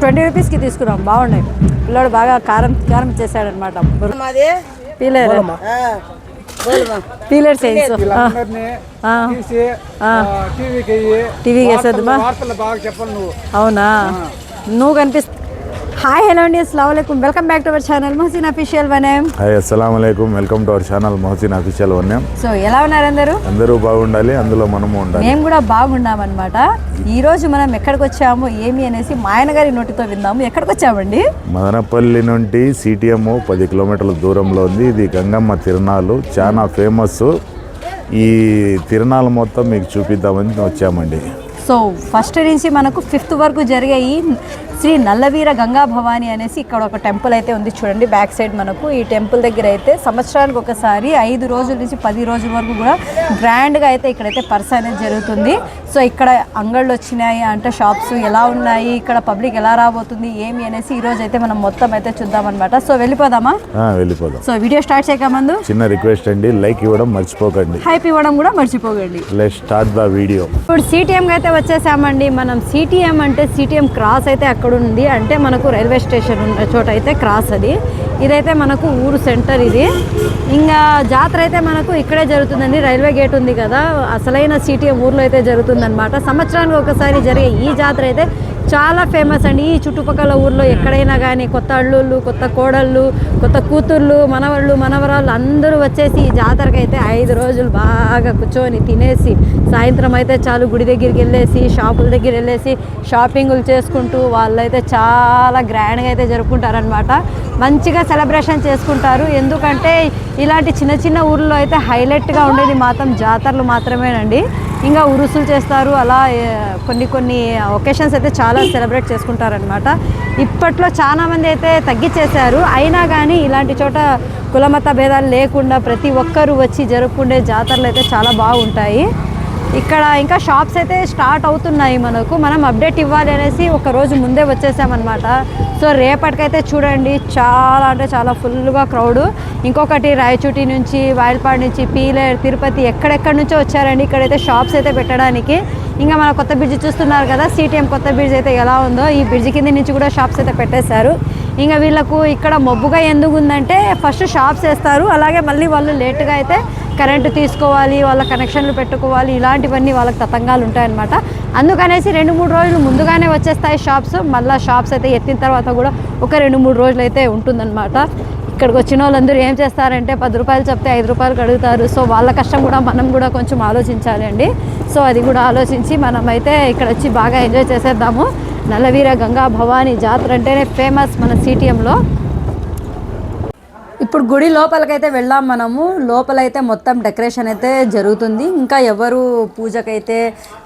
20 రూపీస్కి తీసుకున్నాం, బాగున్నాయి. పిల్లోడు బాగా కారం కారం చేశాడనమాట. పీలర్ సైన్స్ టీవీకి వేసేద్దామా? అవునా, నువ్వు కనిపిస్తా. హాయ్ హలో అండి, అస్సలాము అలైకుం, welcome back to our channel Mohsin official వనేం. హాయ్ అస్సలాము అలైకుం, welcome to our channel Mohsin official వనేం. సో ఎలా ఉన్నారు అందరూ? అందరూ బాగుండాలి, అందులో మనము ఉండాలి. మేము కూడా బాగున్నాం అనమాట. ఈ రోజు మనం ఎక్కడికి వచ్చాము ఏమి అనేసి మా ఆయన గారి నోటితో విందాము. ఎక్కడికి వచ్చామండి? మదనపల్లి నుండి సిటిఎం 10 కిలోమీటర్ల దూరంలో ఉంది. ఇది గంగమ్మ తిరునాళ్ళు, చాలా ఫేమస్. ఈ తిరునాళ్ళు మొత్తం మీకు చూపిద్దామని వచ్చామండి. సో ఫస్ట్ నుంచి మనకు 5th వరకు జరిగే ఈ శ్రీ నల్లవీర గంగా భవాని అనేసి ఇక్కడ ఒక టెంపుల్ అయితే ఉంది చూడండి. బ్యాక్ సైడ్ మనకు ఈ టెంపుల్ దగ్గర అయితే సంవత్సరానికి ఒకసారి 5 రోజుల నుంచి 10 రోజుల వరకు కూడా గ్రాండ్గా అయితే ఇక్కడైతే పర్స్ అనేది జరుగుతుంది. సో ఇక్కడ అంగళ్ళు వచ్చినాయి అంటే షాప్స్ ఎలా ఉన్నాయి, ఇక్కడ పబ్లిక్ ఎలా రాబోతుంది ఏమి అనేసి ఈ రోజు అయితే మనం మొత్తం అయితే చూద్దామన్నమాట. సో వెళ్ళిపోదామా? వెళ్ళిపోదాం. సో వీడియో స్టార్ట్ చేయక ముందు చిన్న రిక్వెస్ట్ అండి, లైక్ ఇవ్వడం మర్చిపోకండి, హైప్ ఇవ్వడం కూడా మర్చిపోకండి. Let's start the video. ఇప్పుడు సిటిఎం అయితే వచ్చేసామండి. మనం సిటిఎం అంటే సిటిఎం క్రాస్ అయితే అక్కడ ఉంది, అంటే మనకు రైల్వే స్టేషన్ ఉన్న చోట అయితే క్రాస్ అది. ఇదైతే మనకు ఊరు సెంటర్ ఇది. ఇంకా జాతర అయితే మనకు ఇక్కడే జరుగుతుందండి. రైల్వే గేట్ ఉంది కదా, అసలైన సిటిఎం ఊర్లో అయితే జరుగుతుందన్నమాట. సంవత్సరానికి ఒకసారి జరిగే ఈ జాతర అయితే చాలా ఫేమస్ అండి. ఈ చుట్టుపక్కల ఊర్లో ఎక్కడైనా కానీ కొత్త అల్లుళ్ళు, కొత్త కోడళ్ళు, కొత్త కూతుర్లు, మనవళ్ళు, మనవరాళ్ళు అందరూ వచ్చేసి ఈ జాతరకి అయితే 5 రోజులు బాగా కూర్చొని తినేసి సాయంత్రం అయితే చాలు గుడి దగ్గరికి వెళ్ళేసి షాపుల దగ్గర వెళ్ళేసి షాపింగులు చేసుకుంటూ వాళ్ళైతే చాలా గ్రాండ్గా అయితే జరుపుకుంటారనమాట. మంచిగా సెలబ్రేషన్ చేసుకుంటారు. ఎందుకంటే ఇలాంటి చిన్న చిన్న ఊర్లో అయితే హైలైట్గా ఉండేది మాత్రం జాతరలు మాత్రమేనండి. ఇంకా ఉరుసులు చేస్తారు, అలా కొన్ని ఒకేషన్స్ అయితే చాలా సెలబ్రేట్ చేసుకుంటారనమాట. ఇప్పట్లో చాలామంది అయితే తగ్గించేశారు, అయినా కానీ ఇలాంటి చోట కులమత భేదాలు లేకుండా ప్రతి ఒక్కరూ వచ్చి జరుపుకునే జాతరలు అయితే చాలా బాగుంటాయి. ఇక్కడ ఇంకా షాప్స్ అయితే స్టార్ట్ అవుతున్నాయి. మనం అప్డేట్ ఇవ్వాలి అనేసి ఒక రోజు ముందే వచ్చేసామన్నమాట. సో రేపటికైతే చూడండి చాలా అంటే చాలా ఫుల్గా క్రౌడ్. ఇంకొకటి రాయచూటి నుంచి, వాయిల్పాడు నుంచి, పీలేరు, తిరుపతి ఎక్కడెక్కడి నుంచో వచ్చారండి ఇక్కడైతే షాప్స్ అయితే పెట్టడానికి. ఇంకా మన కొత్త బ్రిడ్జ్ చూస్తున్నారు కదా, సిటిఎం కొత్త బ్రిడ్జ్ అయితే ఎలా ఉందో, ఈ బ్రిడ్జ్ కింద నుంచి కూడా షాప్స్ అయితే పెట్టేశారు. ఇంకా వీళ్ళకు ఇక్కడ మబ్బుగా ఎందుకు ఉందంటే ఫస్ట్ షాప్స్ వేస్తారు, అలాగే మళ్ళీ వాళ్ళు లేట్గా అయితే కరెంటు తీసుకోవాలి, వాళ్ళ కనెక్షన్లు పెట్టుకోవాలి, ఇలాంటివన్నీ వాళ్ళకి తతంగాలు ఉంటాయన్నమాట. అందుకనేసి 2-3 రోజులు ముందుగానే వచ్చేస్తాయి షాప్స్. మళ్ళీ షాప్స్ అయితే ఎత్తిన తర్వాత కూడా ఒక 2-3 రోజులు అయితే ఉంటుందన్నమాట. ఇక్కడికి వచ్చిన వాళ్ళందరూ ఏం చేస్తారంటే 10 రూపాయలు చెప్తే 5 రూపాయలు అడుగుతారు. సో వాళ్ళ కష్టం కూడా మనం కూడా కొంచెం ఆలోచించాలి అండి. సో అది కూడా ఆలోచించి మనమైతే ఇక్కడ వచ్చి బాగా ఎంజాయ్ చేసేద్దాము. నల్లవీర గంగా భవాని జాతర అంటేనే ఫేమస్ మన సిటిఎంలో. ఇప్పుడు గుడి లోపలికైతే వెళ్ళాం మనము. లోపలైతే మొత్తం డెకరేషన్ అయితే జరుగుతుంది. ఇంకా ఎవరు పూజకైతే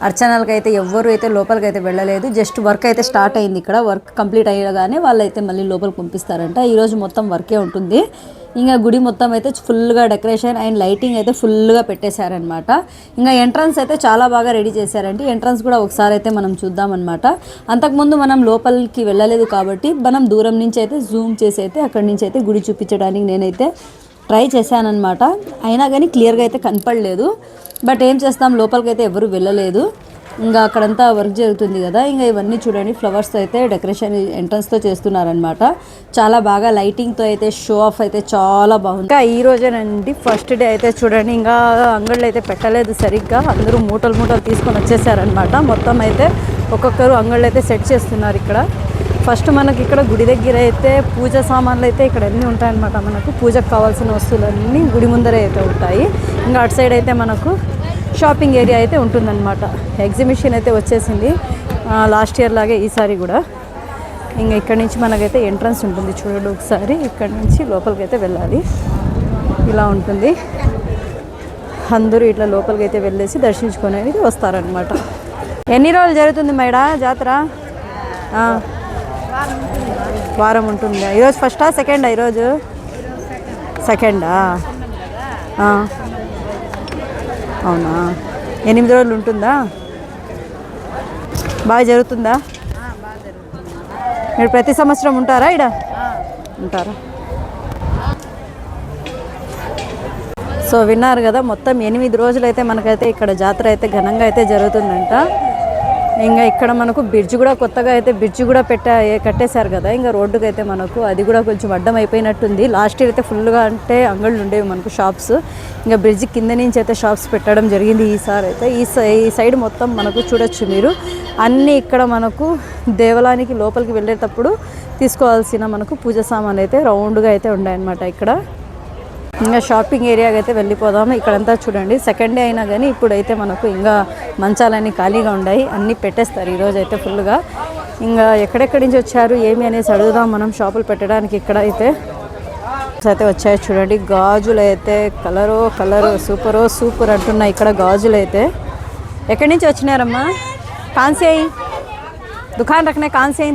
అర్చనలకైతే ఎవ్వరు అయితే లోపలికైతే వెళ్ళలేదు. జస్ట్ వర్క్ అయితే స్టార్ట్ అయింది. ఇక్కడ వర్క్ కంప్లీట్ అయ్యగానే వాళ్ళైతే మళ్ళీ లోపలికి పంపిస్తారంట. ఈరోజు మొత్తం వర్కే ఉంటుంది. ఇంకా గుడి మొత్తం అయితే ఫుల్గా డెకరేషన్ అండ్ లైటింగ్ అయితే ఫుల్గా పెట్టేశారనమాట. ఇంకా ఎంట్రన్స్ అయితే చాలా బాగా రెడీ చేశారండి. ఎంట్రన్స్ కూడా ఒకసారి అయితే మనం చూద్దామన్నమాట. అంతకుముందు మనం లోపలికి వెళ్ళలేదు కాబట్టి మనం దూరం నుంచి అయితే జూమ్ చేసి అయితే అక్కడి నుంచి అయితే గుడి చూపించడానికి నేనైతే ట్రై చేశానన్నమాట. అయినా కానీ క్లియర్గా అయితే కనపడలేదు. బట్ ఏం చేస్తాం, లోపలికి అయితే ఎవరు వెళ్ళలేదు. ఇంకా అక్కడంతా వర్క్ జరుగుతుంది కదా. ఇంకా ఇవన్నీ చూడండి ఫ్లవర్స్తో అయితే డెకరేషన్ ఎంట్రన్స్తో చేస్తున్నారనమాట. చాలా బాగా లైటింగ్తో అయితే షో ఆఫ్ అయితే చాలా బాగుంది. ఇంకా ఈ రోజేనండి ఫస్ట్ డే అయితే చూడండి. ఇంకా అంగళ్ళు అయితే పెట్టలేదు సరిగ్గా, అందరూ మూటలు తీసుకొని వచ్చేసారనమాట. మొత్తం అయితే ఒక్కొక్కరు అంగళ్ళు అయితే సెట్ చేస్తున్నారు ఇక్కడ. ఫస్ట్ మనకి ఇక్కడ గుడి దగ్గర అయితే పూజ సామాన్లు అయితే ఇక్కడ అన్నీ ఉంటాయన్నమాట. మనకు పూజకు కావాల్సిన వస్తువులన్నీ గుడి ముందరే అయితే ఉంటాయి. ఇంకా అటు సైడ్ అయితే మనకు షాపింగ్ ఏరియా అయితే ఉంటుందన్నమాట. ఎగ్జిబిషన్ అయితే వచ్చేసింది లాస్ట్ ఇయర్ లాగే ఈసారి కూడా. ఇంకా ఇక్కడ నుంచి మనకైతే ఎంట్రన్స్ ఉంటుంది చూడండి ఒకసారి. ఇక్కడ నుంచి లోపలికి అయితే వెళ్ళాలి, ఇలా ఉంటుంది. అందరూ ఇట్లా లోపలికి అయితే వెళ్ళేసి దర్శించుకునేది వస్తారనమాట. ఎన్ని రోజులు జరుగుతుంది మేడా జాతర? వారం ఉంటుంది. ఈరోజు ఫస్టా సెకండా? ఈరోజు సెకండా? అవునా, 8 రోజులు ఉంటుందా? బాగా జరుగుతుందా? మీరు ప్రతి సంవత్సరం ఉంటారా ఇక్కడ? ఉంటారా? సో విన్నారు కదా, మొత్తం 8 రోజులు అయితే మనకైతే ఇక్కడ జాతర అయితే ఘనంగా అయితే జరుగుతుందంట. ఇంకా ఇక్కడ మనకు బ్రిడ్జ్ కూడా కొత్తగా అయితే బ్రిడ్జ్ కూడా కట్టేశారు కదా, ఇంకా రోడ్డుకి అయితే మనకు అది కూడా కొంచెం అడ్డం అయిపోయినట్టుంది. లాస్ట్ ఇయర్ అయితే ఫుల్గా అంటే అంగళ్ళు ఉండేవి మనకు షాప్స్, ఇంకా బ్రిడ్జ్ కింద నుంచి అయితే షాప్స్ పెట్టడం జరిగింది. ఈసారి అయితే ఈ సైడ్ మొత్తం మనకు చూడొచ్చు మీరు అన్నీ. ఇక్కడ మనకు దేవాలయానికి లోపలికి వెళ్ళేటప్పుడు తీసుకోవాల్సిన మనకు పూజ సామాన్లు అయితే రౌండ్గా అయితే ఉన్నాయన్నమాట. ఇక్కడ ఇంకా షాపింగ్ ఏరియాకి అయితే వెళ్ళిపోదాము. ఇక్కడంతా చూడండి సెకండ్ డే అయినా కానీ ఇప్పుడైతే మనకు ఇంకా మంచాలన్నీ ఖాళీగా ఉన్నాయి, అన్నీ పెట్టేస్తారు ఈరోజు అయితే ఫుల్గా. ఇంకా ఎక్కడెక్కడి నుంచి వచ్చారు ఏమి అనేసి అడుగుదాం మనం షాపులు పెట్టడానికి. ఇక్కడ అయితే వచ్చాయి చూడండి, గాజులు అయితే కలరు సూపర్ అంటున్నాయి ఇక్కడ గాజులు అయితే. ఎక్కడి నుంచి వచ్చినారమ్మా? కాన్సే దుకాన్ రఖనే కాన్సే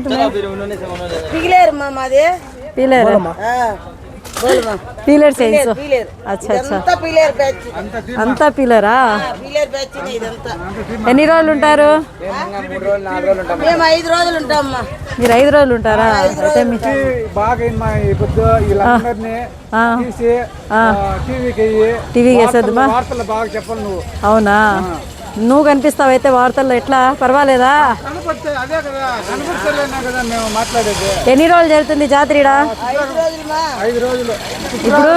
पीलर से अच्छा अच्छा అంతా పీలరా? ఎన్ని రోజులు ఉంటారు? మేము 5 రోజులు ఉంటామమ్మా. మీరు 5 రోజులు ఉంటారా? అయితే టీవీకి వేసేద్దామా? అవునా, నువ్వు కనిపిస్తావు అయితే వార్తల్లో. ఎట్లా పర్వాలేదా? ఎన్ని రోజులు జరుగుతుంది జాతర? 5 రోజులు. ఇప్పుడు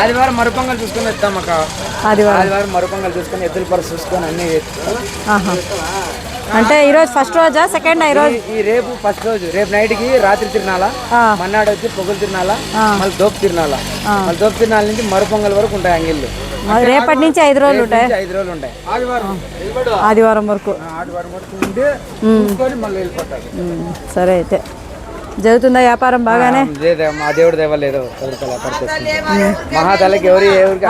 ఆదివారం మరుపొంగల్ చూసుకొని వస్తాం అక్క. ఆదివారం మరుపొంగల్ చూసుకొని ఎద్దుల పరుసు చూసుకొని అన్ని. అంటే ఈరోజు ఫస్ట్ రోజా సెకండ్? ఈ రేపు ఫస్ట్ రోజు, రేపు నైట్ కి రాత్రి తిరణాల, మన్నాడు వచ్చి పొగలు తిరణాల, మళ్ళీ దోపు తిరణాల, మళ్ళీ దోపు తిరణాల నుంచి మరుపొంగల్ వరకు ఉంటాయి అంగిళ్ళు. రేపటి నుంచి 5 రోజులు ఉంటాయి. 5 రోజులు ఉంటాయి. ఆదివారం వరకు సరే. అయితే జరుగుతుందా వ్యాపారం బాగానే? మా దేవుడు దేవలేదు మహాతలకి ఎవరికి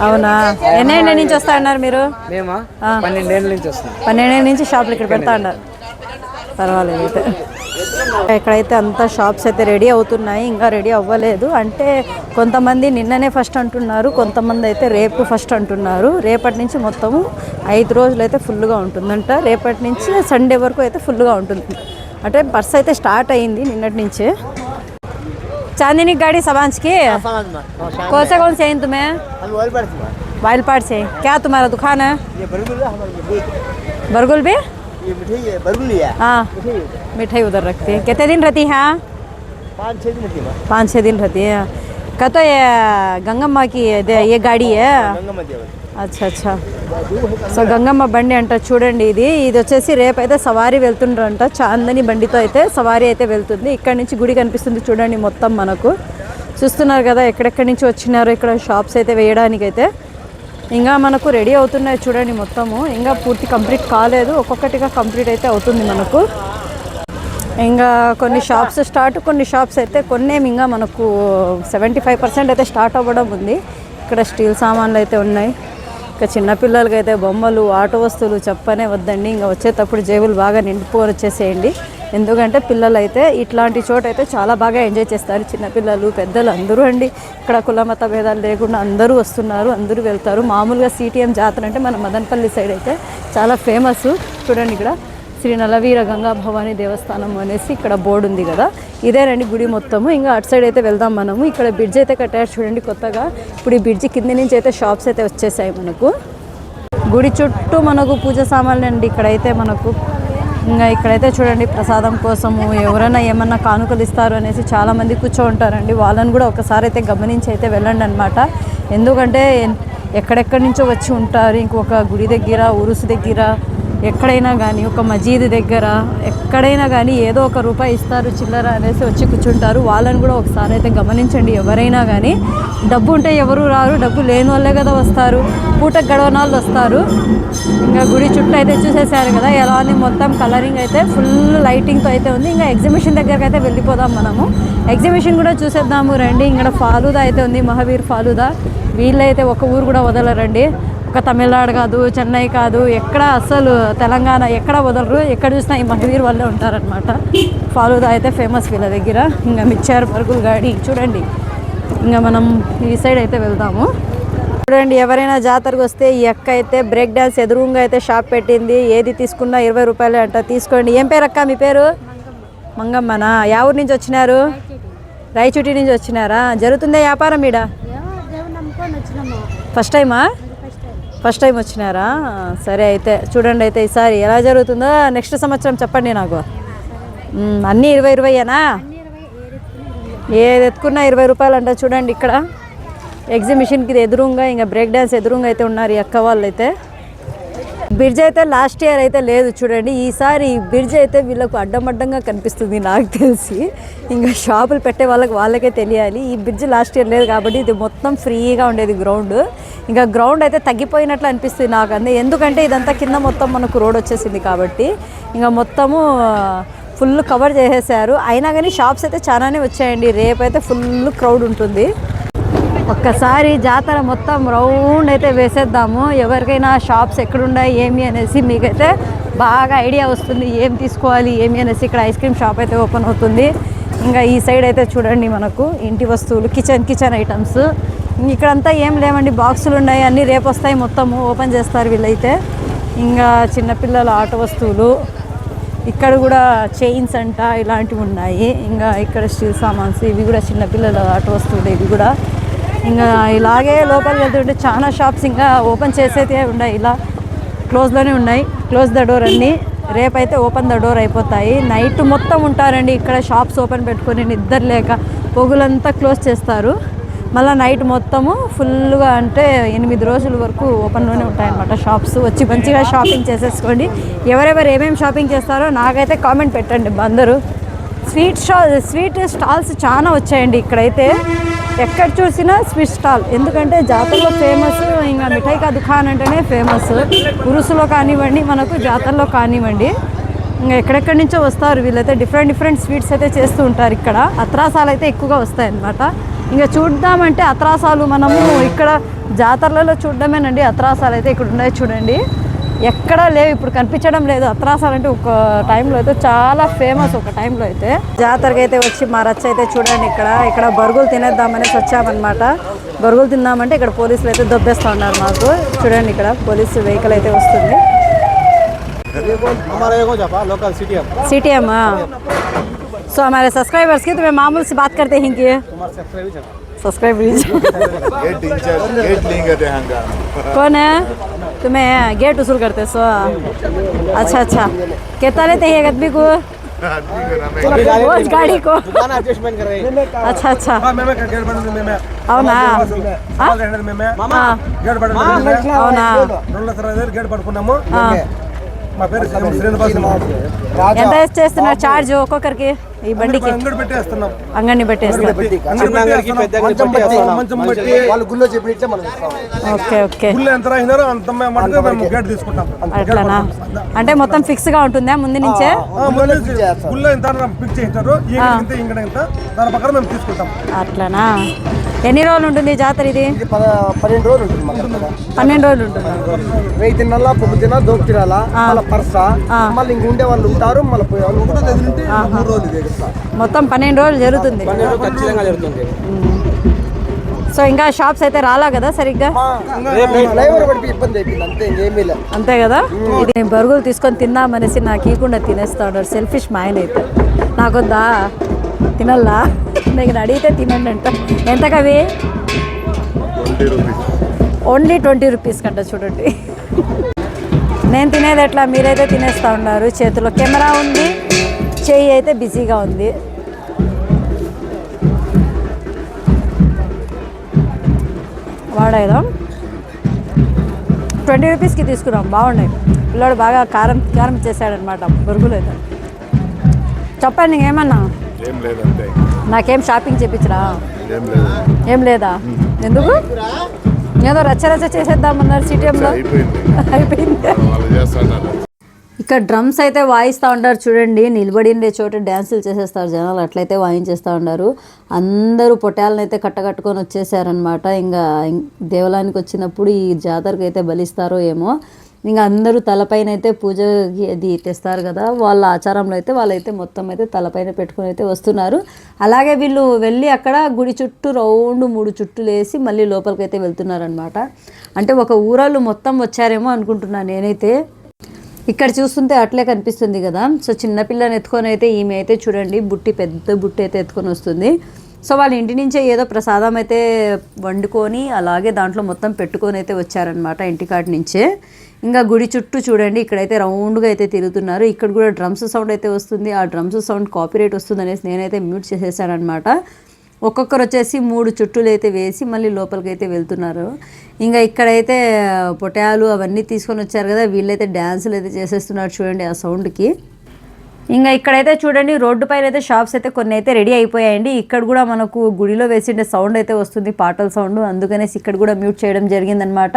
అవునా? ఎన్నేళ్ళ నుంచి వస్తా అన్నారు మీరు? మేమా 12 ఏళ్ళ నుంచి వస్తాం. 12 ఏళ్ళ నుంచి షాపులు ఇక్కడ పెడతా అన్నారు. పర్వాలేదు. అయితే ఇక్కడైతే అంతా షాప్స్ అయితే రెడీ అవుతున్నాయి, ఇంకా రెడీ అవ్వలేదు. అంటే కొంతమంది నిన్ననే ఫస్ట్ అంటున్నారు, కొంతమంది అయితే రేపు ఫస్ట్ అంటున్నారు. రేపటి నుంచి మొత్తము 5 రోజులు అయితే ఫుల్గా ఉంటుందంట. రేపటి నుంచి సండే వరకు అయితే ఫుల్గా ఉంటుంది. అంటే బస్ అయితే స్టార్ట్ అయింది నిన్నటి నుంచే. चांदनी गाड़ी समाज की कौन से हैं तुम्हें? वाइलपाड़ से। क्या तुम्हारा दुकान है? बरगुल भी? हाँ, मिठाई उधर रखते हैं। कितने दिन रहती है? 5-6 दिन रहती है। क्या तो ये गंगम्मा की ये गाड़ी है? अच्छा अच्छा. సో గంగమ్మ బండి అంట చూడండి. ఇది వచ్చేసి రేపు అయితే సవారీ వెళ్తుండ్రంట. చాందని బండితో అయితే సవారీ అయితే వెళ్తుంది. ఇక్కడ నుంచి గుడి కనిపిస్తుంది చూడండి మొత్తం మనకు. చూస్తున్నారు కదా ఎక్కడెక్కడి నుంచి వచ్చినారో ఇక్కడ షాప్స్ అయితే వేయడానికి. అయితే ఇంకా మనకు రెడీ అవుతున్నాయి చూడండి మొత్తము. ఇంకా పూర్తి కంప్లీట్ కాలేదు, ఒక్కొక్కటిగా కంప్లీట్ అయితే అవుతుంది మనకు. ఇంకా కొన్ని షాప్స్ స్టార్ట్, కొన్ని షాప్స్ అయితే కొన్నేమి ఇంకా మనకు 75% అయితే స్టార్ట్ అవ్వడం ఉంది. ఇక్కడ స్టీల్ సామాన్లు అయితే ఉన్నాయి. ఇంకా చిన్నపిల్లలకి అయితే బొమ్మలు, ఆటో వస్తువులు చెప్పనే వద్దండి. ఇంకా వచ్చేటప్పుడు జేబులు బాగా నిండిపోని వచ్చేసేయండి. ఎందుకంటే పిల్లలు అయితే ఇట్లాంటి చోట అయితే చాలా బాగా ఎంజాయ్ చేస్తారు. చిన్నపిల్లలు, పెద్దలు అందరూ అండి. ఇక్కడ కులమత భేదాలు లేకుండా అందరూ వస్తున్నారు, అందరూ వెళ్తారు. మామూలుగా సిటిఎం జాతర అంటే మన మదనపల్లి సైడ్ అయితే చాలా ఫేమస్. చూడండి ఇక్కడ శ్రీ నలవీర గంగా భవానీ దేవస్థానం అనేసి ఇక్కడ బోర్డు ఉంది కదా, ఇదేనండి గుడి మొత్తము. ఇంకా అటు సైడ్ అయితే వెళ్దాం మనము. ఇక్కడ బ్రిడ్జ్ అయితే కట్టారు చూడండి కొత్తగా. ఇప్పుడు ఈ బ్రిడ్జ్ కింద నుంచి అయితే షాప్స్ అయితే వచ్చేసాయి మనకు. గుడి చుట్టూ మనకు పూజ సామాన్లు అండి ఇక్కడైతే మనకు. ఇంకా ఇక్కడైతే చూడండి ప్రసాదం కోసము ఎవరైనా ఏమన్నా కానుకలు ఇస్తారు అనేసి చాలామంది కూర్చో ఉంటారండి. వాళ్ళని కూడా ఒకసారి అయితే గమనించి అయితే వెళ్ళండి అనమాట. ఎందుకంటే ఎక్కడెక్కడి నుంచో వచ్చి ఉంటారు. ఇంకొక గుడి దగ్గర, ఉరుసు దగ్గర, ఎక్కడైనా కానీ ఒక మజీద్ దగ్గర ఎక్కడైనా కానీ ఏదో ఒక రూపాయి ఇస్తారు చిల్లర అనేసి వచ్చి కూర్చుంటారు. వాళ్ళని కూడా ఒకసారి అయితే గమనించండి. ఎవరైనా కానీ డబ్బు ఉంటే ఎవరు రారు, డబ్బు లేని వాళ్ళే కదా వస్తారు, పూట గడవన వాళ్ళు వస్తారు. ఇంకా గుడి చుట్టూ అయితే చూసేసారు కదా ఎలా అని మొత్తం కలరింగ్ అయితే ఫుల్ లైటింగ్తో అయితే ఉంది. ఇంకా ఎగ్జిబిషన్ దగ్గరికి అయితే వెళ్ళిపోదాం మనము. ఎగ్జిబిషన్ కూడా చూసేద్దాము రండి. ఇక్కడ ఫాలూదా అయితే ఉంది, మహావీర్ ఫాలూదా. వీళ్ళైతే ఒక ఊరు కూడా వదలరండి. ఒక తమిళనాడు కాదు, చెన్నై కాదు, ఎక్కడ అసలు తెలంగాణ ఎక్కడ వదలరు. ఎక్కడ చూసినా ఈ మహవీర్ వాళ్ళే ఉంటారనమాట. ఫాలూదా అయితే ఫేమస్ వీళ్ళ దగ్గర. ఇంకా మిక్చర్, పరుగులు గాడి చూడండి. ఇంకా మనం ఈ సైడ్ అయితే వెళ్దాము. చూడండి ఎవరైనా జాతరకు వస్తే ఈ అక్క అయితే బ్రేక్ డ్యాన్స్ ఎదురుగా అయితే షాప్ పెట్టింది. ఏది తీసుకున్నా 20 రూపాయలే అంట. తీసుకోండి. ఏం పేరు అక్క మీ పేరు? మంగమ్మనా? యా ఊరు నుంచి వచ్చినారు? రాయచూటి నుంచి వచ్చినారా? జరుగుతుందా వ్యాపారం ఈడ? ఫస్ట్ టైమా? ఫస్ట్ టైం వచ్చినారా? సరే అయితే చూడండి, అయితే ఈసారి ఎలా జరుగుతుందో నెక్స్ట్ సంవత్సరం చెప్పండి నాకు. అన్నీ 20-20ఏనా? ఏది ఎత్తుకున్నా 20 రూపాయలు అంట. చూడండి ఇక్కడ ఎగ్జిబిషన్కి ఎదురుగా ఇంకా బ్రేక్ డ్యాన్స్ ఎదురుగా అయితే ఉన్నారు ఈ అక్క వాళ్ళు అయితే. బ్రిడ్జ్ అయితే లాస్ట్ ఇయర్ అయితే లేదు చూడండి, ఈసారి ఈ బ్రిడ్జ్ అయితే వీళ్ళకు అడ్డమడ్డంగా కనిపిస్తుంది నాకు తెలిసి. ఇంకా షాపులు పెట్టే వాళ్ళకే తెలియాలి. ఈ బ్రిడ్జ్ లాస్ట్ ఇయర్ లేదు కాబట్టి ఇది మొత్తం ఫ్రీగా ఉండేది గ్రౌండ్. ఇంకా గ్రౌండ్ అయితే తగ్గిపోయినట్లు అనిపిస్తుంది నాకు అంతే, ఎందుకంటే ఇదంతా కింద మొత్తం మనకు రోడ్ వచ్చేసింది కాబట్టి ఇంకా మొత్తము ఫుల్ కవర్ చేసేసారు. అయినా కానీ షాప్స్ అయితే చాలానే వచ్చాయండి. రేపైతే ఫుల్ క్రౌడ్ ఉంటుంది. ఒక్కసారి జాతర మొత్తం రౌండ్ అయితే వేసేద్దాము. ఎవరికైనా షాప్స్ ఎక్కడున్నాయి ఏమి అనేసి మీకైతే బాగా ఐడియా వస్తుంది, ఏం తీసుకోవాలి ఏమి అనేసి. ఇక్కడ ఐస్ క్రీమ్ షాప్ అయితే ఓపెన్ అవుతుంది. ఇంకా ఈ సైడ్ అయితే చూడండి మనకు ఇంటి వస్తువులు, కిచెన్ ఐటమ్స్. ఇక్కడంతా ఏం లేవండి, బాక్సులు ఉన్నాయి, అన్నీ రేపు వస్తాయి, మొత్తము ఓపెన్ చేస్తారు వీళ్ళైతే. ఇంకా చిన్నపిల్లల ఆట వస్తువులు, ఇక్కడ కూడా చైన్స్ అంట ఇలాంటివి ఉన్నాయి. ఇంకా ఇక్కడ స్టీల్ సామాన్స్, ఇవి కూడా చిన్నపిల్లల ఆట వస్తువులు ఇవి కూడా. ఇంకా ఇలాగే లోపలికి వెళ్తుంటే చాలా షాప్స్ ఇంకా ఓపెన్ చేసేదే ఉన్నాయి, ఇలా క్లోజ్లోనే ఉన్నాయి. క్లోజ్ ద డోర్ అన్నీ. రేపైతే ఓపెన్ ద డోర్ అయిపోతాయి. నైట్ మొత్తం ఉంటారండి ఇక్కడ షాప్స్ ఓపెన్ పెట్టుకొని, నిద్ర లేక పొగులంతా క్లోజ్ చేస్తారు. మళ్ళీ నైట్ మొత్తము ఫుల్గా అంటే 8 రోజుల వరకు ఓపెన్లోనే ఉంటాయన్నమాట షాప్స్. వచ్చి మంచిగా షాపింగ్ చేసేసుకోండి. ఎవరెవరు ఏమేమి షాపింగ్ చేస్తారో నాకైతే కామెంట్ పెట్టండి అందరూ. స్వీట్ స్టాల్స్ చాలా వచ్చాయండి ఇక్కడైతే. ఎక్కడ చూసినా స్వీట్ స్టాల్, ఎందుకంటే జాతరలో ఫేమస్. ఇంకా మిఠాయి కా దుకాణం అంటేనే ఫేమస్. ఉరుసులో కానివ్వండి, మనకు జాతరలో కానివ్వండి, ఇంకా ఎక్కడెక్కడి నుంచో వస్తారు వీళ్ళైతే. డిఫరెంట్ స్వీట్స్ అయితే చేస్తూ ఉంటారు ఇక్కడ. అత్రాసాలు అయితే ఎక్కువగా వస్తాయి అన్నమాట. ఇంకా చూద్దామంటే అత్రాసాలు మనము ఇక్కడ జాతరలలో చూడడమేనండి. అత్రాసాలు అయితే ఇక్కడ ఉన్నాయి చూడండి, ఎక్కడా లేవు, ఇప్పుడు కనిపించడం లేదు. అత్రాసాలు అంటే ఒక టైంలో అయితే చాలా ఫేమస్. ఒక టైంలో అయితే జాతరకి అయితే వచ్చి మా రచ్చ అయితే చూడండి ఇక్కడ బరుగులు తినేద్దామనేసి వచ్చామన్నమాట. బరుగులు తిందామంటే ఇక్కడ పోలీసులు అయితే దొబ్బేస్తూ ఉన్నారు మాకు. చూడండి ఇక్కడ పోలీసు వెహికల్ అయితే వస్తుంది. CTM सो हमारे सब्सक्राइबर्स की तो मैं मामूल से बात करते हैं कि सब्सक्राइब कौन है तुम्हें गेट वसूल करते सो अच्छा कितना लेते हैं एक आदमी को गाड़ी को अच्छा అవునా అవునా ఎంత చేస్తున్నారు చార్జ్ ఒక్కొక్కరికి ఈ బండికి? అంగడిని పెట్టేస్తున్నారు. ఓకే అట్లానా? అంటే మొత్తం ఫిక్స్ గా ఉంటుందా ముందు నుంచే? అట్లానా? ఎన్ని రోజులు ఉంటుంది జాతర ఇది? 12 రోజులు ఉంటుంది. 12 రోజులు ఉంటుంది. 10 తినాలా, పొద్దు తినాలా, దోపు తినాలా, మళ్ళీ పర్స, మళ్ళీ ఇంక ఉండే వాళ్ళు ఉంటారు, మళ్ళీ పోయే వాళ్ళు ఉంటారు. మొత్తం 12 రోజులు జరుగుతుంది. ఖచ్చితంగా జరుగుతుంది. సో ఇంకా షాప్స్ అయితే రాలా కదా సరిగ్గా? ఇబ్బంది అయిపోయింది అంతే, ఇంకేమీ లేదు. అంతే కదా. ఇది నేను బరుగులు తీసుకొని తిందామనేసి నాకు ఇవ్వకుండా తినేస్తా ఉన్నారు. సెల్ఫిష్ మా ఆయన అయితే. నాకొద్దా తినల్లా, నేను అడిగితే తినండి అంట. ఎంత కవి? ఓన్లీ 20 రూపీస్ కంట. చూడండి నేను తినేది ఎట్లా, మీరైతే తినేస్తూ ఉన్నారు. చేతిలో కెమెరా ఉంది, చెయ్యి అయితే బిజీగా ఉంది. వాడేదాం 20 రూపీస్కి తీసుకున్నాం, బాగున్నాయి. పిల్లోడు బాగా కారం చేశాడనమాట బొరుగులు అయితే. చెప్పండి ఏమన్నా? నాకేం షాపింగ్ చేపించరా? ఏం లేదా? ఎందుకు? ఏదో రచ్చ చేసేద్దామన్నారు సిటీఎంలో. అయిపోయింది. ఇక్కడ డ్రమ్స్ అయితే వాయిస్తూ ఉంటారు చూడండి. నిలబడిండే చోట డ్యాన్సులు చేసేస్తారు జనాలు, అట్లయితే వాయించేస్తూ ఉన్నారు. అందరూ పొట్టాలను అయితే కట్టకట్టుకొని వచ్చేసారనమాట. ఇంకా దేవాలయానికి వచ్చినప్పుడు ఈ జాతరకు అయితే బలిస్తారో ఏమో. ఇంకా అందరూ తలపైన అయితే పూజకి అది తెస్తారు కదా, వాళ్ళ ఆచారంలో అయితే వాళ్ళైతే మొత్తం అయితే తలపైన పెట్టుకుని అయితే వస్తున్నారు. అలాగే వీళ్ళు వెళ్ళి అక్కడ గుడి చుట్టూ రౌండ్ 3 చుట్టూలు వేసి మళ్ళీ లోపలికి అయితే వెళ్తున్నారనమాట. అంటే ఒక ఊరాళ్ళు మొత్తం వచ్చారేమో అనుకుంటున్నాను నేనైతే. ఇక్కడ చూస్తుంటే అట్లే కనిపిస్తుంది కదా. సో చిన్నపిల్లని ఎత్తుకొని అయితే ఈమె అయితే చూడండి పెద్ద బుట్టి అయితే ఎత్తుకొని వస్తుంది. సో వాళ్ళ ఇంటి నుంచే ఏదో ప్రసాదం అయితే వండుకొని అలాగే దాంట్లో మొత్తం పెట్టుకొని అయితే వచ్చారనమాట ఇంటికాటి నుంచే. ఇంకా గుడి చుట్టూ చూడండి, ఇక్కడైతే రౌండ్గా అయితే తిరుగుతున్నారు. ఇక్కడ కూడా డ్రమ్స్ సౌండ్ అయితే వస్తుంది. ఆ డ్రమ్స్ సౌండ్ కాపీరైట్ వస్తుంది అనేసి నేనైతే మ్యూట్ చేసేసానమాట. ఒక్కొక్కరు వచ్చేసి 3 చుట్టులు అయితే వేసి మళ్ళీ లోపలికి అయితే వెళ్తున్నారు. ఇంకా ఇక్కడైతే పొటాలు అవన్నీ తీసుకొని వచ్చారు కదా, వీళ్ళైతే డ్యాన్సులు అయితే చేసేస్తున్నారు చూడండి ఆ సౌండ్కి. ఇంకా ఇక్కడైతే చూడండి రోడ్డు పైన అయితే షాప్స్ అయితే కొన్ని అయితే రెడీ అయిపోయాయండి. ఇక్కడ కూడా మనకు గుడిలో వేసిండే సౌండ్ అయితే వస్తుంది, పాటల సౌండ్, అందుకనేసి ఇక్కడ కూడా మ్యూట్ చేయడం జరిగిందనమాట.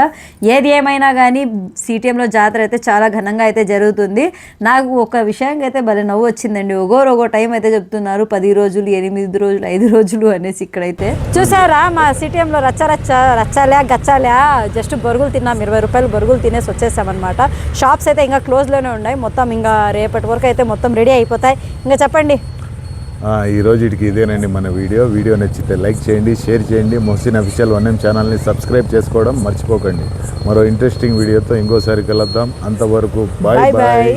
ఏది ఏమైనా కానీ సిటిఎంలో జాతర అయితే చాలా ఘనంగా అయితే జరుగుతుంది. నాకు ఒక విషయంగా అయితే భలే నవ్వు వచ్చిందండి. ఒక్కో టైం అయితే చెప్తున్నారు 10 రోజులు, 8 రోజులు, 5 రోజులు అనేసి. ఇక్కడైతే చూసారా మా సిటిఎంలో రచ్చాలే గచ్చాలే జస్ట్ బొరుగులు తిన్నాం, 20 రూపాయలు బొరుగులు తినేసి వచ్చేసామన్నమాట. షాప్స్ అయితే ఇంకా క్లోజ్లోనే ఉన్నాయి. మొత్తం ఇంకా రేపటి వరకు అయితే మొత్తం రెడీ అయిపోతాయి. ఇంకా చెప్పండి, ఈ రోజుకి ఇదేనండి మన వీడియో నచ్చితే లైక్ చేయండి, షేర్ చేయండి. మొహసిన్ అఫీషియల్ 1M ఛానల్ని సబ్స్క్రైబ్ చేసుకోవడం మర్చిపోకండి. మరో ఇంట్రెస్టింగ్ వీడియోతో ఇంకోసారి కలుద్దాం. అంతవరకు బాయ్ బాయ్.